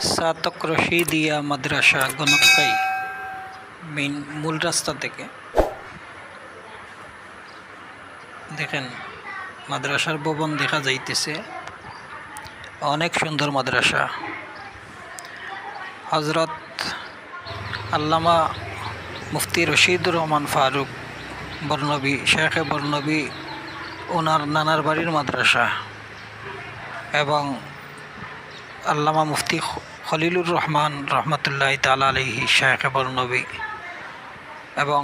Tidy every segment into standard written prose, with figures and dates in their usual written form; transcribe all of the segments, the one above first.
সাতক রশিদিয়া মাদ্রাসা গণকাই main মূল রাস্তা থেকে দেখেন মাদ্রাসার ভবন দেখা যাইতেছে। অনেক সুন্দর মাদ্রাসা। হজরত আল্লামা মুফতি রশিদুর রহমান ফারুক বর্নবী শেখে বর্নবী ওনার নানার বাড়ির মাদ্রাসা, এবং আল্লামা মুফতি খলিলুর রহমান রহমতুল্লাহ তাআলা আলাইহি শেখে বর্নবী এবং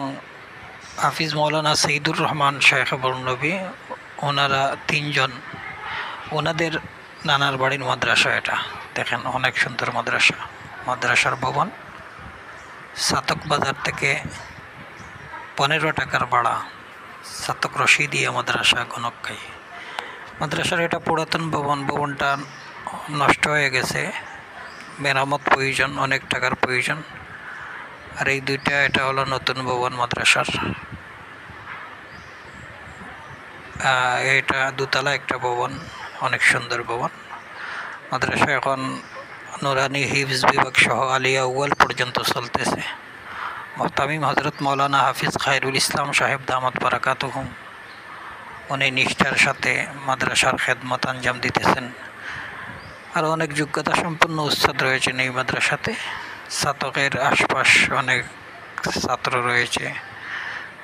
হাফিজ মৌলানা সঈদুর রহমান শেখে বর্নবী, ওনারা তিনজন ওনাদের নানার বাড়ির মাদ্রাসা। এটা দেখেন অনেক সুন্দর মাদ্রাসা। মাদ্রাসার ভবন সাতক বাজার থেকে 15 টাকার ভাড়া। সাতক রশিদিয়া মাদ্রাসা গণকাই মাদ্রাসার এটা পুরাতন ভবন। ভবনটা নষ্ট হয়ে গেছে, মেরামত প্রয়োজন, অনেক টাকার প্রয়োজন। আর এই দুইটা, এটা হলো নতুন ভবন মাদ্রাসার। এটা দোতলা একটা ভবন, অনেক সুন্দর ভবন। মাদ্রাসা এখন নুরানি হিফজ বিভাগ সহ আলিয়া আউয়াল পর্যন্ত চলতেছে। মোহতামিম হজরত মৌলানা হাফিজ খায়রুল ইসলাম সাহেব দামাত বারাকাতুহুম উনি নিষ্ঠার সাথে মাদ্রাসার খেদমত আঞ্জাম দিতেছেন। আরও অনেক যোগ্যতা সম্পন্ন উস্তাদ রয়েছেন এই মাদ্রাসাতে। ছাত্রের আশপাশ অনেক ছাত্র রয়েছে।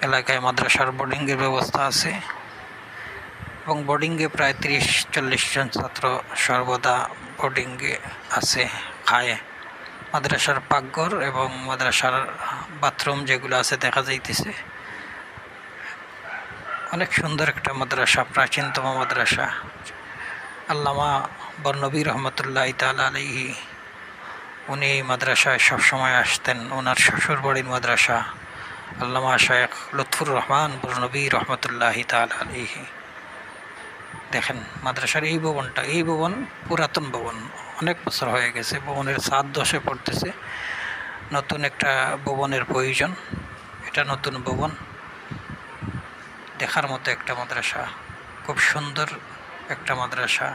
এলাকায় মাদ্রাসার বোর্ডিংয়ের ব্যবস্থা আছে, এবং বোর্ডিংয়ে প্রায় 30-40 জন ছাত্র সর্বদা বোর্ডিংয়ে আছে, খায়। মাদ্রাসার পাকঘর এবং মাদ্রাসার বাথরুম যেগুলো আছে দেখা যাইতেছে। অনেক সুন্দর একটা মাদ্রাসা, প্রাচীনতম মাদ্রাসা। আল্লামা বর্নবী রহমতুল্লাহ তাআলা আলাইহি উনি এই মাদ্রাসায় সবসময় আসতেন। ওনার শ্বশুর বাড়ির মাদ্রাসা। আল্লামা শেখ লুৎফুর রহমান বর্নবী রহমতুল্লাহ তাআলা আলাইহি। দেখেন মাদ্রাসার এই ভবনটা, এই ভবন পুরাতন ভবন, অনেক বছর হয়ে গেছে। ভবনের ছাদ ধসে পড়তেছে। নতুন একটা ভবনের প্রয়োজন। এটা নতুন ভবন, দেখার মতো একটা মাদ্রাসা, খুব সুন্দর একটা মাদ্রাসা।